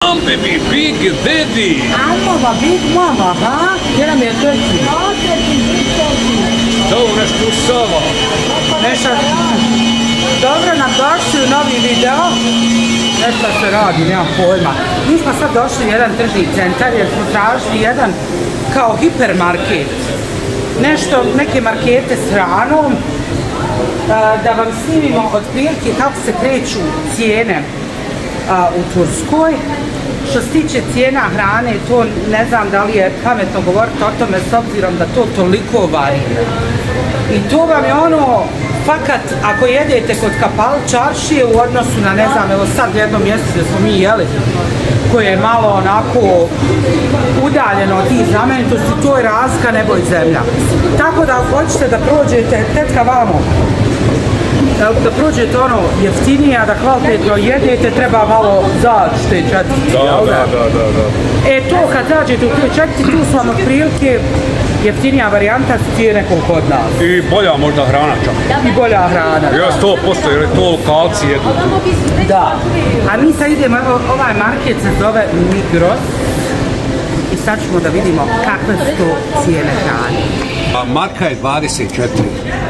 I'm baby, big daddy. I'm a big mama, huh? Gdje nam je turki? To nešto samo. Nešto... Dobro nam došli u novi video. Nešto se radi, nemam pojma. Mi smo sad došli u jedan tržni centar jer smo tražili jedan kao hipermarket. Nešto, neke markete s hranom. Da vam snimimo otprilike kako se kreću cijene u Turskoj. Što se tiče cijena hrane, to ne znam da li je pametno govoriti o tome s obzirom da to toliko varira. I to vam je ono, fakat, ako jedete kod Kapal čaršije u odnosu na, ne znam, evo sad jedno mjesto gdje smo mi jeli, koje je malo onako udaljeno od tih znamenitosti, to je razlika nebo i zemlja. Tako da ako hoćete da prođete, tetka vamo, da prođete ono jeftinije, a da kvalitetno jedete, treba malo zaći te četvrti. Da. E to kad zađete u te četvrti, tu su vam otprilike jeftinija varijanta su cijene koliko od nas. I bolja možda hrana čak. I bolja hrana. Ja 100% jer je to lokalci jedu. Da. A mi sad idemo, evo ovaj market se zove Migros. I sad ćemo da vidimo kakve su to cijene hrane. Marka je 24.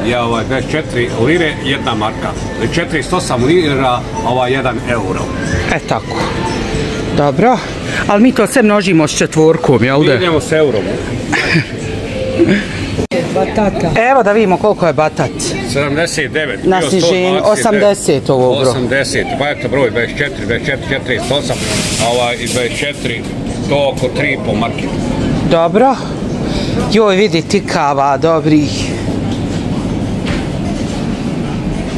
Je 24 lire, jedna marka. 48 lira, 1 euro. E tako. Dobro. Ali mi to sve množimo s četvorkom, jel da? Mi idemo s eurom. Batata. Evo da vidimo koliko je batat. 79. Na sniženju, 80 ovo bro. 80, pa eto broj 24, 48, i 24, to oko 3,5 marke. Dobro. Joj, vidi tikava, dobrih.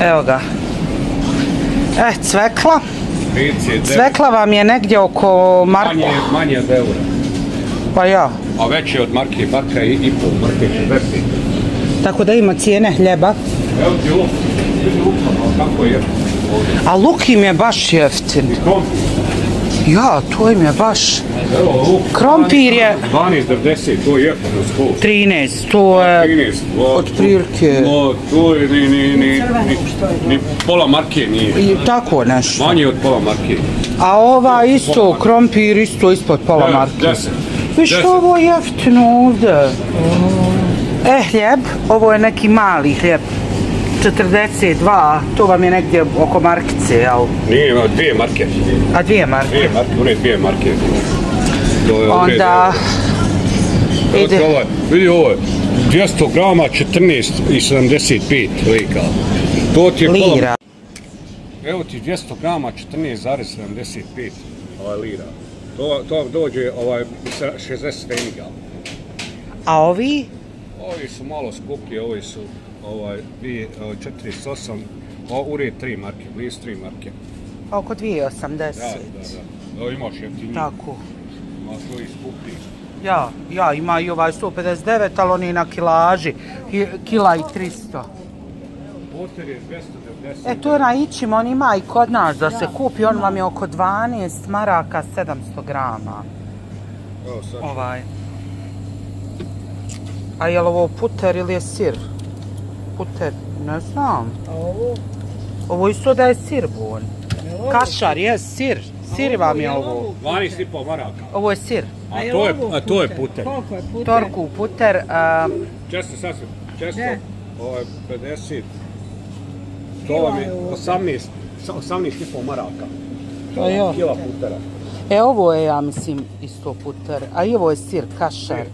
Evo ga. Cvekla. Cvekla vam je negdje oko marku. Manje od eura. Pa ja. A veće od marke Baka i pol marke 40. Tako da ima cijene hljeba. Evo ti luk. Kako je? A luk im je baš jeftin. Ja, to im je baš... Krompir je... 12,90, to je jeftino skoro. 13, to je... Otprilike... To je ni pola marke nije. I tako nešto. Manje od pola marke. A ova isto, krompir isto ispod pola marke. 10. Viš ovo je jeftino ovdje. Hljeb, ovo je neki mali hljeb. 42, to vam je negdje oko markice, jel? Nije, ima 2 marke. A 2 marke? 2 marke. Onda... Vidi ovo je, 200 grama 14,75 lika. To ti je lira. Evo ti 200 grama 14,75 lira. To vam dođe 60 feniga. A ovi? Ovi su malo skuplji, ovi su 48, ured 3 marke, blizu 3 marke. Oko 2,80. Da. Evo imaš jeftiniji. Tako. Imaš ovi skuplji. Ja, ima i ovaj 159, ali on je na kilaži. Kila i 300. Poter je 290. To naićimo, on ima i kod nas da se kupi, on vam je oko 12 maraka 700 grama. Evo sad. A je li ovo puter ili je sir? Puter, ne znam. A ovo? Ovo isto da je sir bon. Kašar, je sir. Sir vam je ovo. 12,5 maraka. Ovo je sir. A to je puter. Koliko je puter? Torku puter. Često sasvim. 50. To vam je 18,5 maraka. Kila putera. Ovo je, ja mislim, isto puter. A i ovo je sir, kašar.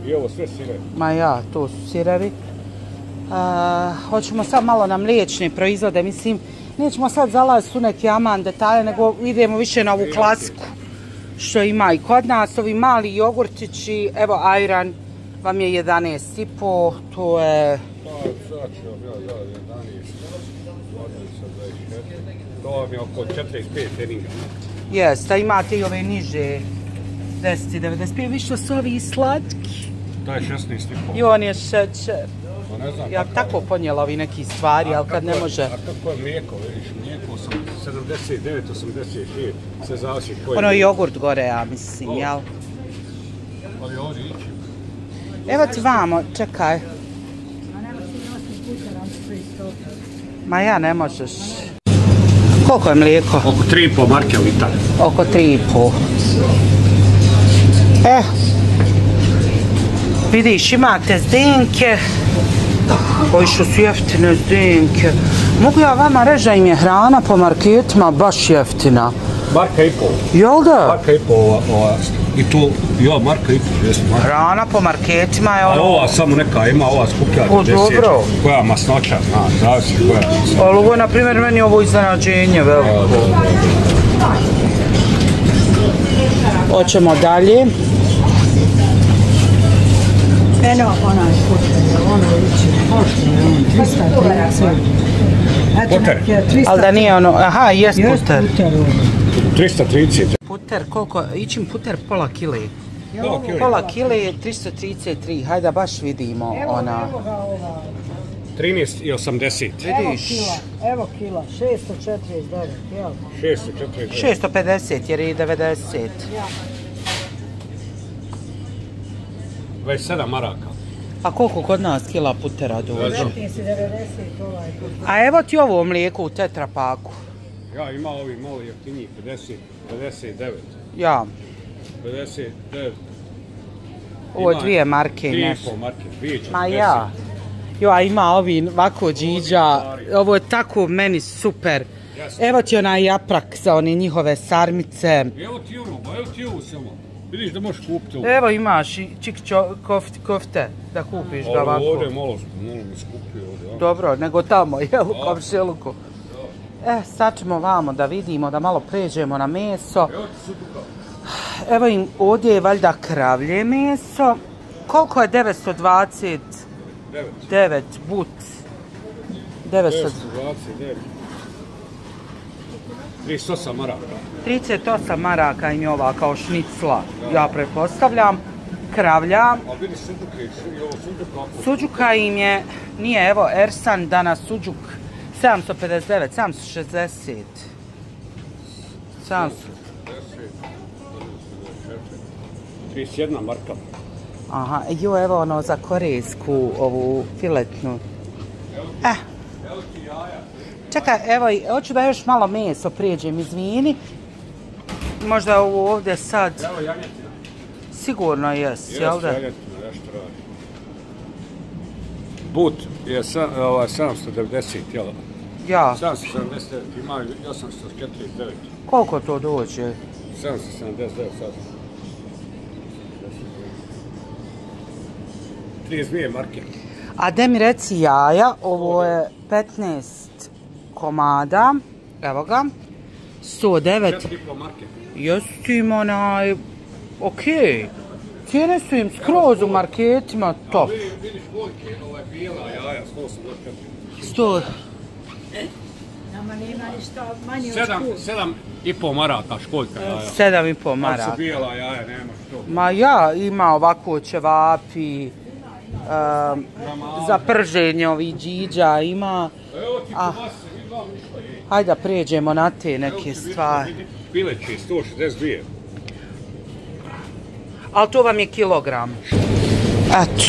I ovo sve sire. Ma ja, to su sirevi. Hoćemo sad malo na mliječne proizvode, mislim, nećemo sad zalaziti u neki aman detalje, nego idemo više na ovu klasiku što ima i kod nas, ovi mali jogurtići, evo ajran vam je 11,5, to je... Sad ću vam ja da 11, 24, to vam je oko 45 peninga. Jest, a imate i ove niže 10,95, više su ovi slatki. To je 16,5. I on je šećer. Ne znam, ja tako ponijela ovi neki stvari, ali kad ne može... A kako je mlijeko, vidiš, mlijeko 79, 86, se zavisi koji... Ono jogurt gore, ja mislim, jel? Ali ovdje ići. Evo ti vamo, čekaj. Ma ja ne možeš. Koliko je mlijeko? Oko 3,5 marke litar. Oko 3,5. Vidiš, imate zdenke. Koji što su jeftine zdenke. Mogu ja vama reći da im je hrana po marketima baš jeftina. Marka i pol. Jel da? Marka i pol, i tu, ja, marka i pol, jesmo. Hrana po marketima je ono... A ova samo neka ima, ova skuplja 10. Dobro. Koja masnoća, zavisi koja masnoća. Ali ovo je, na primjer, meni ovo iznenađenje veliko. Hoćemo dalje. Eno, onaj puter, ono liči, 330. Puter? Ali da nije ono, aha, jest puter. 330. Puter, koliko, ićim puter pola kile. Pola kile. Pola kile je 333, hajde da baš vidimo ona. 13,80. Vidiš? Evo kila, 649, jel? 649. 650 jer je i 90. 27 maraka. A koliko kod nas kila putera dođe? 90 ovaj puter. A evo ti ovo mlijeko u tetrapaku. Ja, ima ovi malo jeftiniji, 59. Ja. 59. Ovo je 2 marke i nešto. 2,5 marke, 2,40. Ma ja. Jo, a ima ovi ovako džiđa. Ovo je tako meni super. Evo ti onaj japrak za one njihove sarmice. Evo ti ono, evo ti ovo samo. Vidiš da možeš kupiti ovo. Evo imaš i čik kofte da kupiš ga ovako. Ovdje malo mi skupio ovdje. Dobro, nego tamo, jel, u komšiluku. Sad ćemo vamo da vidimo, da malo pređemo na meso. Evo im, ovdje je valjda kravlje meso. Koliko je 929? 9 but. 929. 38 maraka. 38 maraka im je ova kao šnicla, ja pretpostavljam. Kravlja. A vidi suđuka. Suđuka im je, nije, evo, Ersan danas suđuk 759, 760. 31 marka. Aha, jo, evo ono za korejsku, ovu filetnu. Evo ti jaja. Čekaj, evo, hoću da još malo meso prijeđem, izvini. Možda ovo ovdje sad... Evo janjetina. Sigurno jes, jel da? Jes, janjetina, nešto radi. But je 790, jel? Ja. 770, ima 849. Koliko to dođe? 779 sad. 32 marke. A da mi reci jaja, ovo je 15 komada, evo ga, 109. 4,5 marke. Jesu im onaj, okej. Cijene su im skroz u marketima top. Vidiš koliko je bijela jaja, 184. 100. Nama nema ništa manje od školu. 7,5 maraka školjka jaja. 7,5 Ako maraka. su bijela jaja, nema što. Ma ja, ima ovako ćevapi, za prženje ovih džiđa, ima... Evo ti kobase, vidi vam ništa je. Hajde da pređemo na te neke stvari. Pileći, 162. Ali to vam je kilogram. Eto.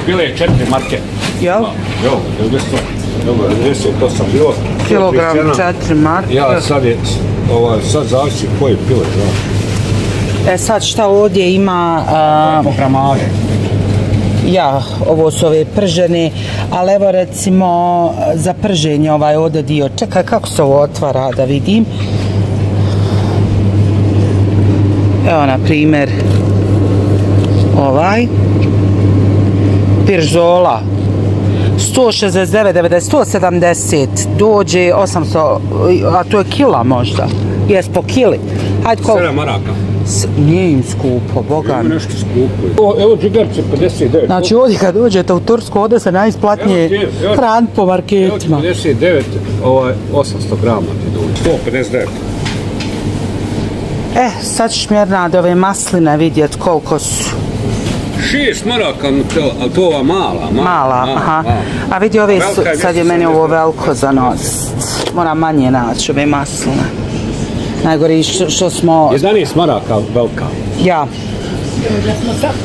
Bile je 4 marke. Jel? Jo, 98 bilo. Kilogram 4 marke. Ja, sad zavisi koji pile, ja. Sad šta ovdje ima... Po gramaže. Ja, ovo su ove pržene, ali evo recimo za prženje ovaj ovdje dio. Čekaj, kako se ovo otvara da vidim. Evo, na primjer, ovaj. Piržola. 169,90, 170, dođe 800, a to je kila možda. Jes po kili. Hajde koliko? 7 maraka. Nije im skupo, boga. Ima nešto skupo. Evo džigarce 59. Znači ovdje kad dođete u Tursku, ovdje se najisplatnije hran po marketima. Evo 59, 800 grama ti dođe. 159. Sad ćeš mjernade ove masline vidjet koliko su. 6 maraka Nutella, ali to ova mala. Mala, aha. A vidi ove su, sad je meni ovo veliko za nos. Moram manje naći ove masline. Najgore što smo... 11 maraka velika. Ja.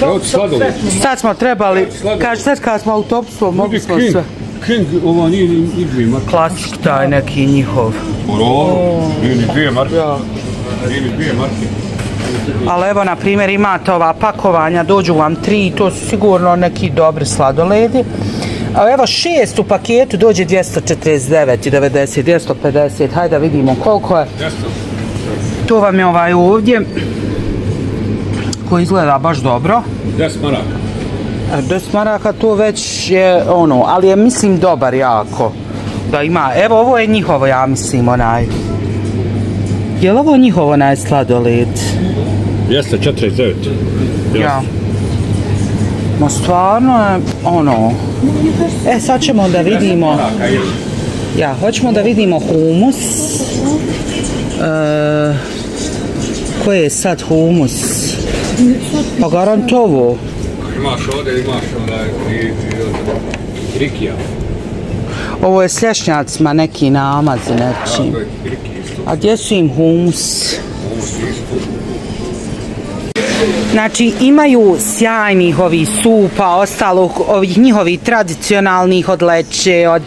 Evo ti sladoled. Sad smo trebali, kaže sad kad smo autobusom, mogli smo sve. King, ovo nije ni 2 marke. Klasik taj neki njihov. Nije ni 2 marke. Nije ni 2 marke. Ali evo, na primjer, imate ova pakovanja, dođu vam 3, to su sigurno neki dobri sladoledi. A evo 6 u paketu dođe 249,90, 250, hajde da vidimo koliko je. To vam je ovaj ovdje, koji izgleda baš dobro. 10 maraka. 10 maraka to već je ono, ali je mislim dobar jako. Da ima, evo ovo je njihovo, ja mislim, onaj. Je li ovo njihovo onaj sladoled? 249. Ja. Ma stvarno je, ono. Sad ćemo da vidimo. Ja, hoćemo da vidimo humus. Koji je sad humus? Pa garantovo. Imaš ovdje, imaš onaj rikija. Ovo je s lješnjacima neki namazi nečim. A gdje su im humus? Znači imaju sjajnih ovih supa, ostalog ovih njihovih tradicionalnih od leće, od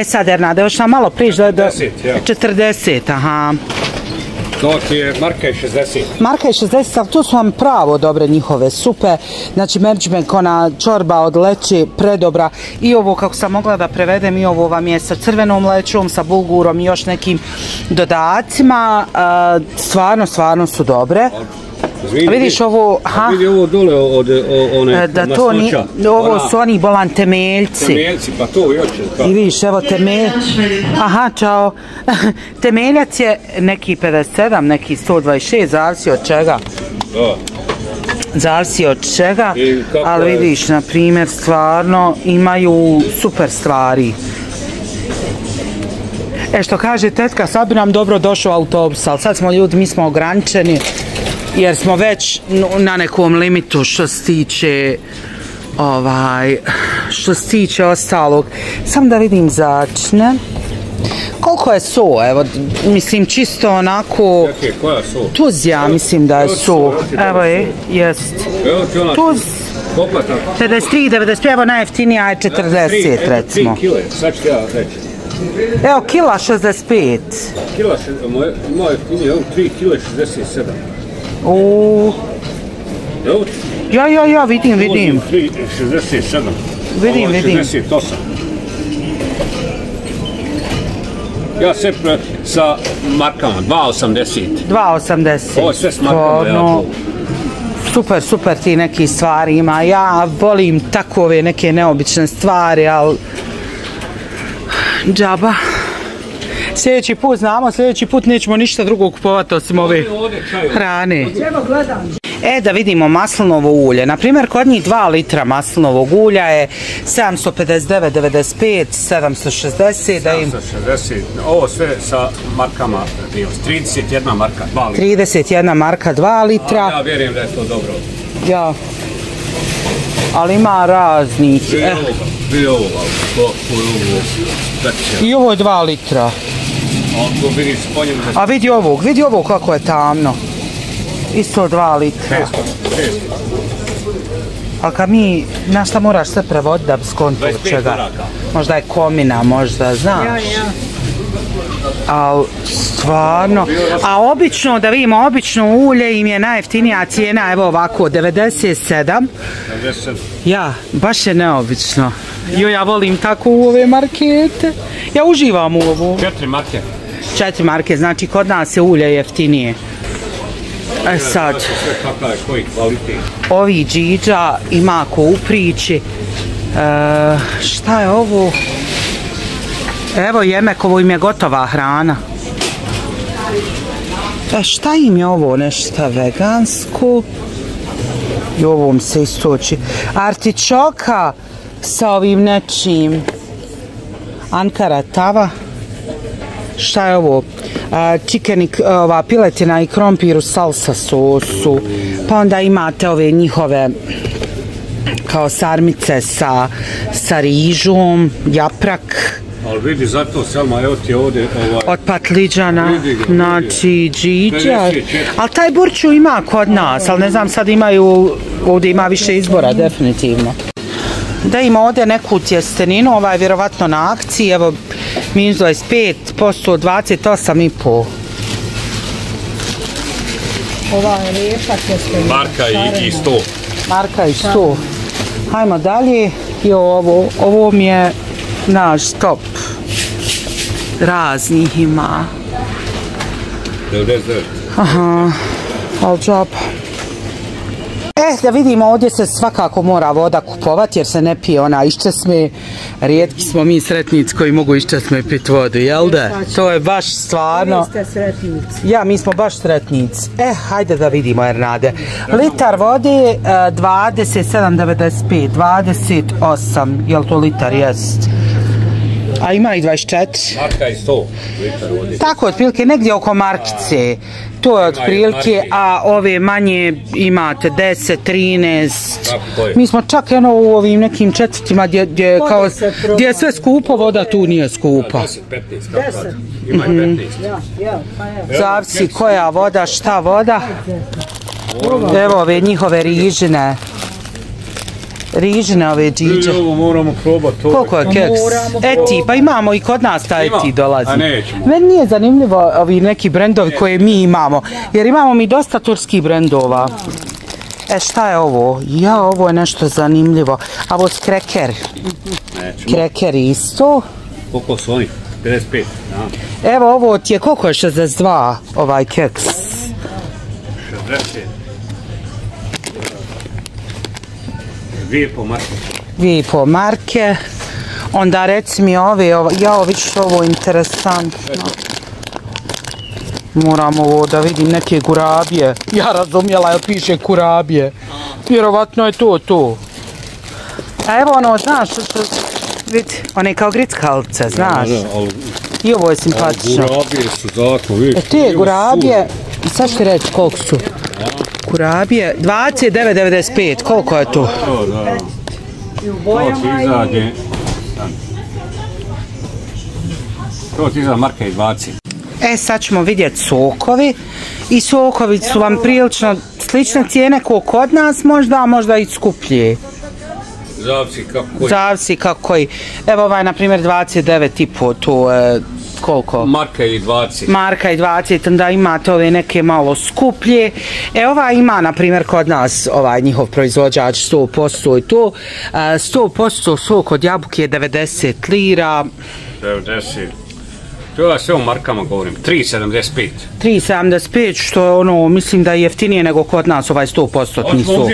sad Ernade, još nam malo priš do 40, aha. To ti je marka je 60. Marka je 60, ali to su vam pravo dobre njihove supe. Znači merčmek, ona čorba od leće, predobra. I ovo, kako sam mogla da prevedem, i ovo vam je sa crvenom lećom, sa bulgurom i još nekim dodacima. Stvarno su dobre. Vidiš ovo, vidi ovo dole od one masnoća. Ovo su oni bolan temeljci. Temeljci, pa to još je. I vidiš, evo temelj. Aha, čao. Temeljac je neki 57, neki 126, zavisi od čega. Zavisi od čega, ali vidiš, na primjer, stvarno imaju super stvari. Što kaže tetka, sad bi nam dobro došao autobus, ali sad smo ljudi, mi smo ograničeni. Jer smo već na nekom limitu što se tiče ostalog. Sam da vidim začne. Koliko je so? Evo, mislim čisto onako... Koja so? Tuz, ja mislim da je so. Evo je, jest. Tuz 53,95, evo najjeftinija je 40 recimo. 3 kile, sad ću ja reći. Evo, kila 65. Kila, moja jeftinija, evo 3 kile 67. Ja, vidim. 3,67. Vidim. 68. Ja sve sa markama, 2,80. 2,80. Ovo je sve s markama. Super ti neki stvari ima. Ja volim takove neke neobične stvari, ali džaba. Sljedeći put znamo, sljedeći put nećemo ništa drugo kupovati osim ove hrane. Da vidimo maslinovo ulje. Naprimjer, kod njih 2 litra maslinovog ulja je 759,95, 760. 760, ovo sve sa markama, 31 marka, 2 litra. 31 marka, 2 litra. Ja vjerujem da je to dobro. Ja. Ali ima raznih. Vidi ovoga. I ovo je 2 litra. A vidi ovog kako je tamno. Isto 2 litra. 600. A kad mi, znaš šta moraš sve prevoditi da bi skontuo čega? Možda je komina, možda, znaš. Ali stvarno, a obično, da vidimo, obično ulje im je najjeftinija cijena, evo ovako, 97. Ja, baš je neobično. Ja volim tako u ove markete. Ja uživam u ovu. 4 marke. 4 marke, znači kod nas je ulje jeftinije. Sad, ovi džiđa ima ko u priči. Šta je ovo? Evo Jemek, ovo im je gotova hrana. Šta im je ovo? Nešto vegansko. I ovom se istoči. Artičoka sa ovim nečim. Ankara tava. Šta je ovo? Ova piletina i krompir u salsa sosu. Pa onda imate ove njihove kao sarmice sa rižom, japrak. Ali vidi, zato Selma, evo ti ovdje... Od patliđana, znači džiđa. Ali taj burču ima kod nas, ali ne znam, sad imaju, ovdje ima više izbora, definitivno. Da ima ovdje neku tjesteninu, ova je vjerovatno na akciji, evo minus 25%, 28,5. Ova je lijepa tjestenina. Marka i 100. Marka i 100. Hajmo dalje. I ovo mi je naš top. Raznih ima. 99. Aha, ali džaba. Da vidimo, ovdje se svakako mora voda kupovati jer se ne pije ona iščesme. Rijetki smo mi sretnici koji mogu iščesme pit vodu, jel da? To je baš stvarno... Vi ste sretnici. Ja, mi smo baš sretnici. Hajde da vidimo, Ernade. Litar vode 27,95, 28, jel to litar, jest? A ima i 24. Marka i 100 litar vode. Tako, otprilike, negdje oko markice. To je otprilike, a ove manje imate 10, 13. Mi smo čak u ovim nekim četvrtima gdje je sve skupo, voda tu nije skupa. 10, 15, ima i 15. Zavisi koja voda, šta voda. Evo ove njihove rižine. Rižine ove džiđe. Ovo moramo probati. Koliko je keks? Eti, pa imamo i kod nas ta Eti dolazi. A nećemo. Meni nije zanimljivo ovi neki brendovi koje mi imamo. Jer imamo mi dosta turskih brendova. Šta je ovo? Ja, ovo je nešto zanimljivo. A ovo je kreker. Kreker isto. Koliko su oni? 55. Evo ovo ti je, koliko je 62 ovaj keks? 60. 2,5 marke. 2,5 marke. Onda reci mi ove, ja vidiš ovo interesantno. Moram ovo da vidim neke kurabije. Ja razumjela jer piše kurabije. Vjerovatno je to. A evo ono, znaš, vidi, one kao grickalice, znaš. I ovo je simpatično. Kurabije su zato, vidiš. Te kurabije, sad ću reći koliko su. Kurabije, 29,95, koliko je to? To ti izađe marka i 20. Sad ćemo vidjeti sokovi. I sokovi su vam prilično slične cijene kao kod nas možda, a možda i skuplje. Zavisi kako koji. Evo ovaj, na primjer, 29,5, to je koliko? Marka i 20. Marka i 20, onda imate ove neke malo skuplje. Ova ima, na primjer, kod nas, ovaj njihov proizvođač 100% i to. 100% sok od jabuke je 90 lira. 90. To ja sve o markama govorim. 3,75. 3,75, što je ono, mislim da je jeftinije nego kod nas ovaj 100% sok.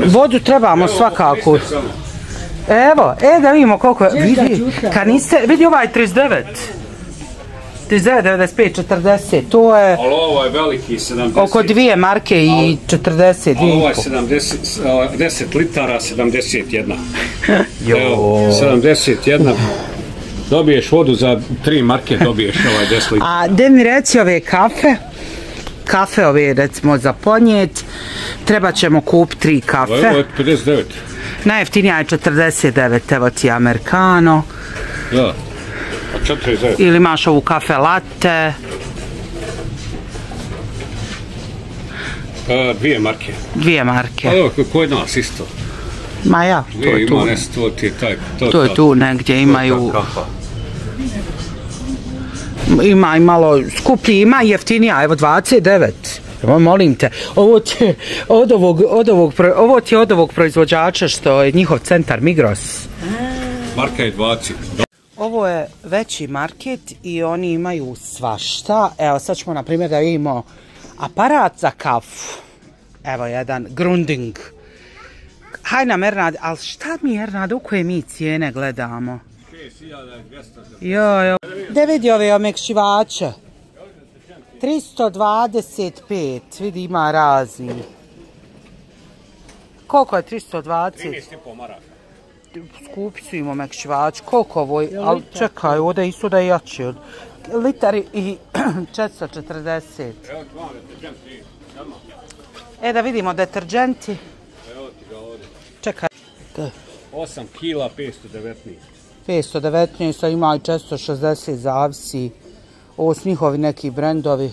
Vodu trebamo svakako. Evo, da vidimo koliko je. Vidi ovaj 39. 39,95, 40, to je... Ali ovo je veliki, 70. Oko 2 marke i 40. Ali ovo je 10 litara, 71. Evo, 71. Dobiješ vodu za 3 marke, dobiješ ovaj 10 litara. A gdje mi reci ove kafe? Kafe ove, recimo, za ponijeti. Treba ćemo kupiti 3 kafe. Ovo je 59. Najjeftinija je 49, evo ti americano. Da. 49. Ili imaš ovu kafe latte. 2 marke. 2 marke. Evo, kod nas isto. Ma ja, to je tu. To je tu negdje, imaju... Ima i malo skuplji, ima jeftinija, evo 29. Evo, molim te, ovo ti je od ovog proizvođača što je njihov centar Migros. Marka je 20. Ovo je veći market i oni imaju svašta. Evo sad ćemo na primjer da vidimo aparat za kafu. Evo jedan Grunding. Haj nam Ernad, ali šta mi Ernad, u koje mi cijene gledamo? 6.200. Gdje vidi ove omekšivače? 325, vidi ima razni. Koliko je 320? 13,5 maraka. Skupi su im omekšivači, koliko ovo je, ali čekaj, ovdje isto da je jači. Litar i 440. Evo ti vam deterđenti. Da vidimo deterđenti. Evo ti ga ovdje. Čekaj. 8 kila 519. 519, a ima i 460, zavisi. Ovo su njihovi neki brendovi.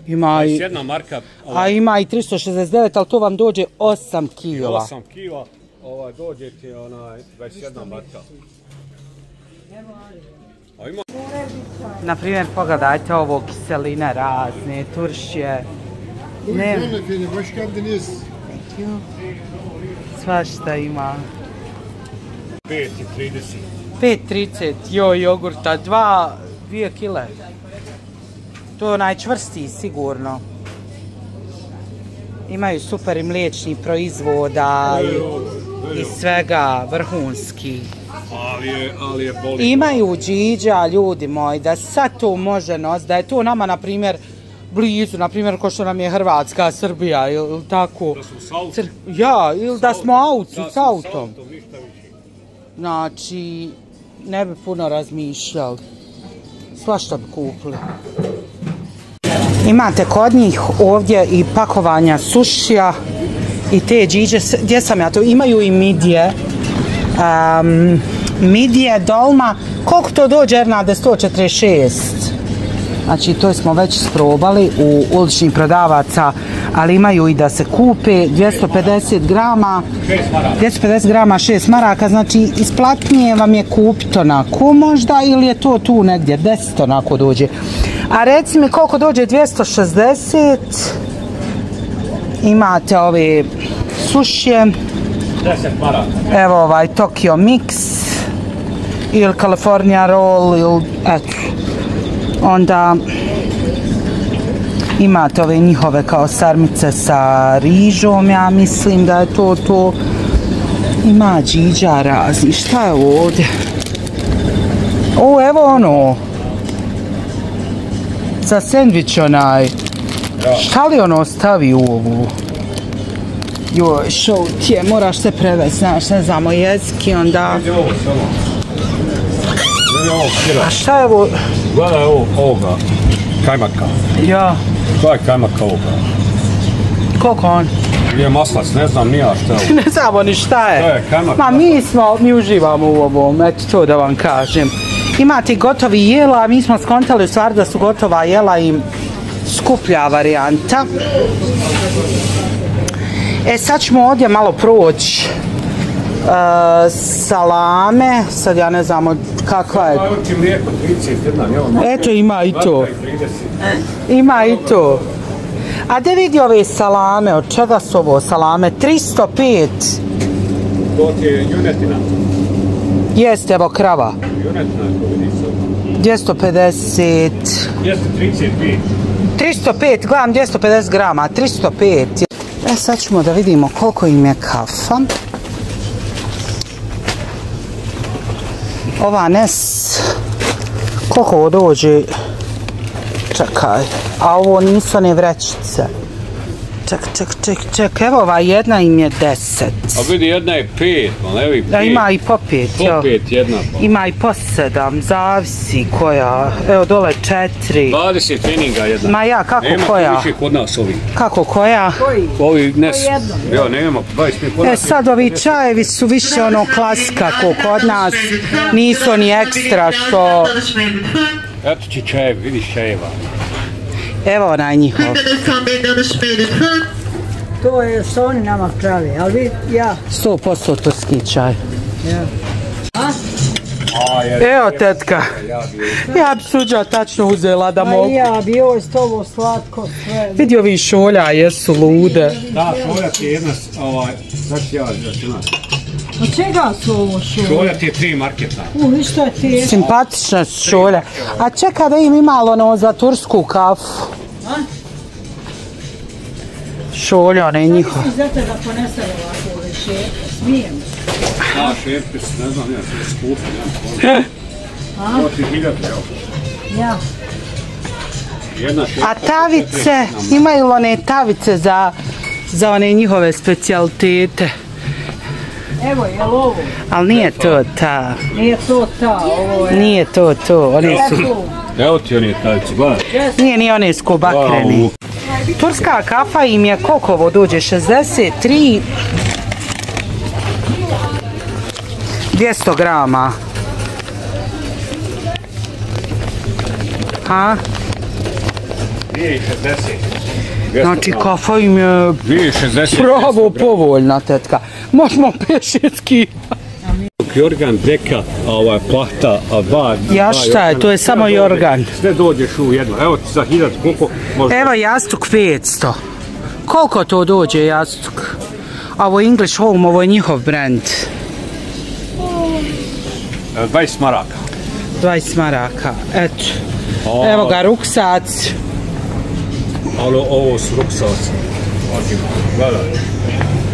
Ima i... Jedna marka. A ima i 369, ali to vam dođe 8 kilova. 8 kila, dođe ti 21 marka. Naprimjer, pogledajte ovo, kiseline razne, turšije. Ne. Svašta ima. 5,30. 5,30, jogurta, 2 kile. To je najčvrstiji sigurno. Imaju super i mliječnih proizvoda i svega, vrhunski. Ali je boli. Imaju džiđa, ljudi moji, da sad to može nositi, da je to nama, na primjer, blizu, na primjer, ko što nam je Hrvatska, Srbija, ili tako. Da smo s autom. Ja, ili da smo s autom. Znači, ne bi puno razmišljali. Svašta bi kupili. Imate kod njih ovdje i pakovanja sušija i te džiđe, gdje sam ja to, imaju i midije. Midije, dolma, koliko to dođe Ernade? 146. Znači to smo već isprobali u uličnih prodavaca, ali imaju i da se kupe 250 grama 6 maraka, znači isplatnije vam je kupiti onako možda, ili je to tu negdje 10 onako dođe. A reci mi koliko dođe 260, imate ove sušije, 10 maraka. Evo ovaj Tokyo Mix ili California Roll ili eto. Onda imate ove njihove kao sarmice sa rižom, ja mislim da je to. Ima džiđa razni, šta je ovdje? O, evo ono za sendvič onaj. Šta li ono stavi u ovu? Joj, šou ti je, moraš se prevesti, znaš, ne znamo jezik i onda... A šta je ovo? Gledaj ovoga, kajmaka. Ja. To je kajmaka ovoga. Koliko on? Je maslac, ne znam ni ja šta je ovo. Ne znamo ni šta je. To je kajmak. Ma mi uživamo u ovom, eto to da vam kažem. Imate gotovi jela, mi smo skontali u stvari da su gotova jela i skuplja varijanta. Sad ćemo ovdje malo proći salame, sad ja ne znamo kakva je. Eto ima i to. Ima i to. A da vidi ove salame, od čega su ovo salame? 305. To ti je junetina. Jeste, evo krava. Junetina, to vidi sad. 250. 235. 305, gledam 250 grama, 305. Sad ćemo da vidimo koliko im je kafa. Ova Nes, koliko ovo dođe, čekaj, a ovo nisu one vrećice. Ček, evo ova jedna im je 10. A vidi, jedna je 5, ali evo i 5. Da, ima i po 5, po 5 jedna. Ima i po 7, zavisi koja, evo dole 4. 20 treninga jedna. Ma ja, kako koja? Nema više kod nas ovi. Kako koja? Ovi Nes, evo nema, 20 kod nas. Sad ovi čajevi su više ono klasika ko kod nas, nisu ni ekstra što... Eto će čajev, vidiš čajeva. Evo onaj njihov. To je što oni nama pravi, ali vi, ja. 100% turski čaj. Ja. Evo tetka. Ja bi suđa tačno uzela da mogu. Ja bi ovo s tobo slatko sve. Vidi ovi šolja, jesu lude. Da, šolja ti je jedna, znači ja računam. Od čega su ovo šolje? Šolja ti je 3 marketa. Što ti? Simpatična su šolja. A čeka da im imalo ono za tursku kafu. Šolja, ne njihova. Sad ti da ponesali ovako ove šepe, smijem. A, šepke, ne znam, ja sam skupi, ja. To ti 1000, evo. Ja. A tavice, imaju li one tavice za one njihove specijalitete? Evo, je li ovo? Ali nije to ta. Nije to ta, ovo je... Nije to, one su... Evo ti one tavice, gledaj. Nije ni one skubakreni. Turska kafa im je koliko ovo dođe? 63... 200 grama. 2,60. Znači kafa im je 2,60. pravo povoljna, tetka. Možemo 5-6 Jorgan, deka, plahta, bar. Ja šta je, to je samo jorgan. Sve dođeš u jedno. Evo ti za 1000 koliko može. Evo jastuk 500. Koliko to dođe jastuk? Ovo je English Home, ovo je njihov brand. 20 maraka. 20 maraka, eto. Evo ga, ruksac. Ali ovo su ruksaci. Gledaj.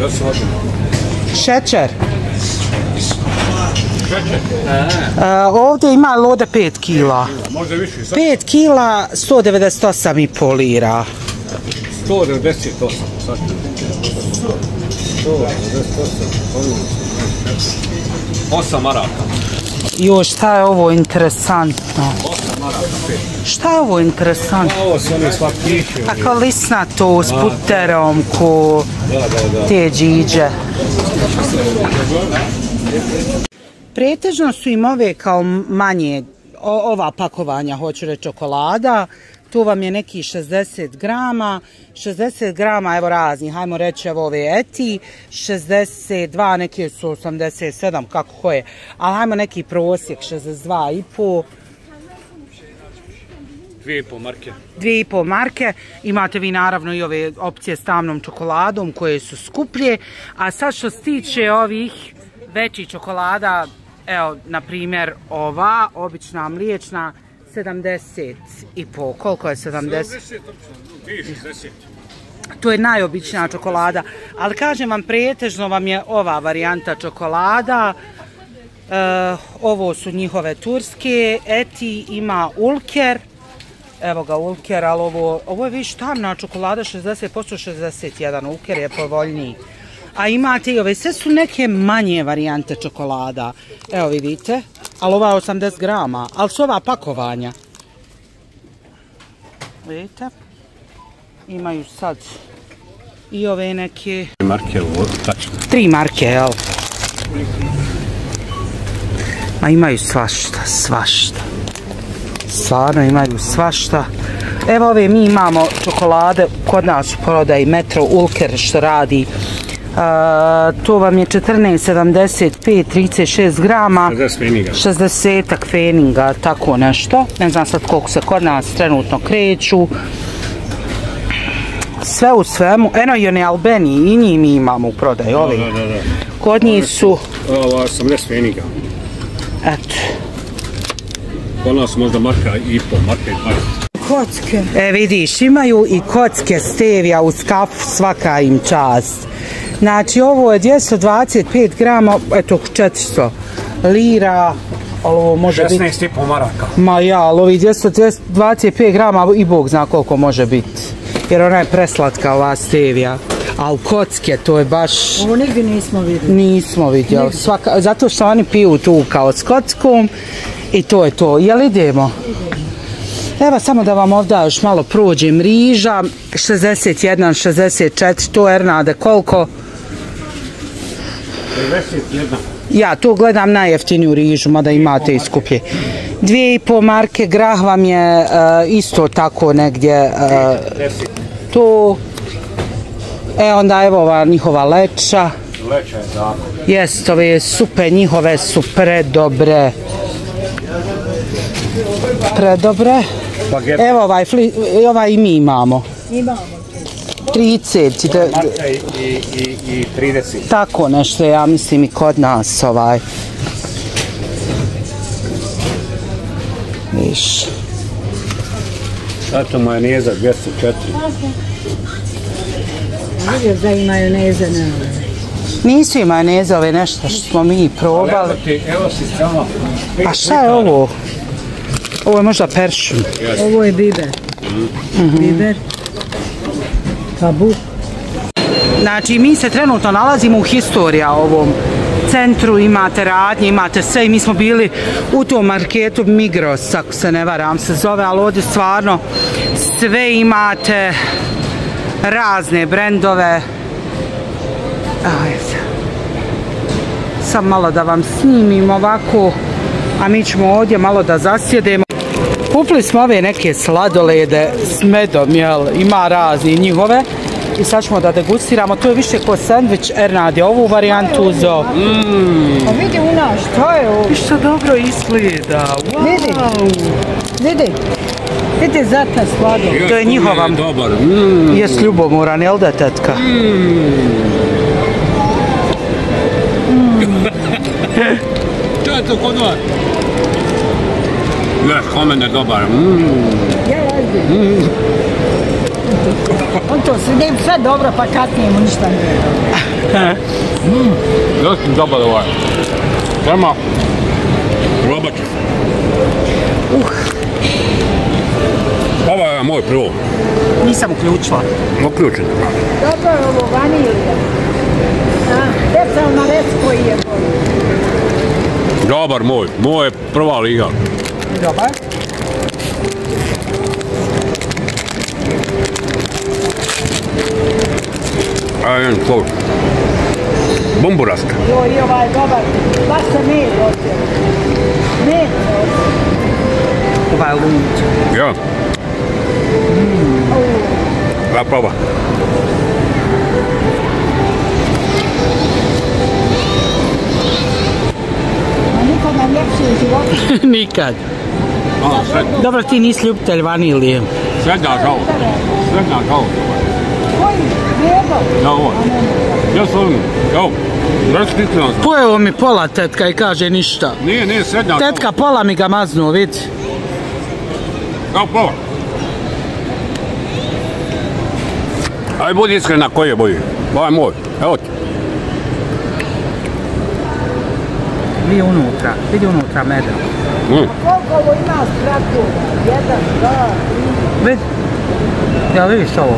Ja sam Šećer. Ovdje ima loda 5 kila. Možda više. 5 kila, 198,5 lira. 198. 8 maraka. Jo, šta je ovo interesantno? 8 maraka. Šta je ovo interesantno? Ovo su oni slatkići. Tako lisnato s puterom ko te džiđe. Pretežno su im ove kao manje, ova pakovanja, hoću reći, čokolada. Tu vam je neki 60 grama. 60 grama, evo raznih, hajmo reći, evo ove Eti. 62, neke su 87, kako koje. Ali hajmo neki prosjek, 62,5. 2,5 marke. 2,5 marke. Imate vi naravno i ove opcije s tamnom čokoladom koje su skuplje. A sad što se tiče ovih većih čokolada, evo, na primjer, ova, obična mliječna, 70,5. Koliko je 70? 60. To je najobičnija čokolada. Ali kažem vam, pretežno vam je ova varijanta čokolada. Ovo su njihove turske. Eti ima Ulker. Evo ga Ulker, ali ovo je više tamna čokolada, 60%, 61. Ulker je povoljniji. A imate i ove, sve su neke manje varijante čokolada. Evo vidite, ali ova je 80 grama, ali su ova pakovanja. Vidite, imaju sad i ove neke... 3 marke, tačno. 3 marke, jel? Ma imaju svašta, svašta. Stvarno imaju svašta. Evo ove mi imamo čokolade, kod nas prodaje Metro Ulker što radi. To vam je 14,75, 36 grama, 60 feninga, tako nešto. Ne znam sad koliko se kod nas trenutno kreću. Sve u svemu, eno i one Albeni, i njih mi imamo u prodaju. Kod njih su... 80 feninga. Eto. Kod nas možda marka i pol, marka i 20. Kocke. Vidiš, imaju i kocke stevija uz kafu, svaka im čast. Znači, ovo je 225 grama, eto, 400 lira, ali ovo može biti... 16,5 maraka. Ma ja, ali ovi 225 grama i Bog zna koliko može biti. Jer ona je preslatka, ova stevija. Ali kocke, to je baš... Ovo nigdje nismo vidjeli. Nismo vidjeli. Zato što oni piju tu kao s kockom i to je to. Jel idemo? Evo samo da vam ovdje još malo prođem. Riža, 61, 64, to Ernade, koliko? 91. Ja tu gledam najjeftiniju rižu, mada imate i skuplje. 2,5 marke, grah vam je isto tako negdje tu. Onda evo ova njihova leča. Leča je tako. Jest, ove supe njihove su predobre. Predobre. Evo ovaj i mi imamo. Imamo. 30. Marka i 30. Tako nešto, ja mislim i kod nas ovaj. Viš. Tato majoneza 204. Vidio da i majoneze ne. Nisu i majoneze ove nešto što smo mi probali. Evo si samo. A šta je ovo? Ovo je možda peršun. Ovo je biber. Biber. Kabuk. Znači, mi se trenutno nalazimo u Historija ovom centru, imate radnje, imate sve i mi smo bili u tom marketu Migros, ako se ne varam se zove, ali ovdje stvarno sve imate, razne brendove. Sad malo da vam snimim ovako, a mi ćemo ovdje malo da zasjedemo. Kupili smo ove neke sladolede s medom, jel? Ima razni njihove. I sad ćemo da degustiramo, to je više ko sandvič, Ernad je ovu varijantu uzeo. Pa vidi u nas, što je ovo? I što dobro izgleda, wow! Vidi zata sladoled. To je njihova, dobar. je s ljubomoran, jel da, tetka? Čo je to kod vas? Ješ, komen je dobar. On to sve dobro, pa kasnije mu ništa nije. Dosta dobar ovaj. Treba probat ću. Ovo je moj prvo. Nisam uključila. Uključen. Dobro je ovo vanilija. Specijalna rec koji je bolji. Dobar moj. Moj je prva liga. Dobar. A jedan kol. Bumburaska. Joj, i ovaj dobar. Baš se med osjeća. Med se osjeća. Ovaj lund. Ja. Ja proba. A nikad nam ljepše u životu. Nikad. Dobro, ti nisi ljubitelj vanilije. Srednja žao. Srednja žao. Koji? Lijepo? Ja ovo. Ja sam ono. Evo. Vrstite nas. Pojeo mi pola tetka i kaže ništa. Nije srednja žao. Tetka pola mi ga maznuo, vidi. Evo pola. Aj budi iskrena koji je bolji. Ovo je moj. Evo ti. Vidi unutra meda. Koliko ovo ima stratu? 1, 2, 3. Vidi. Ja vidiš ovo.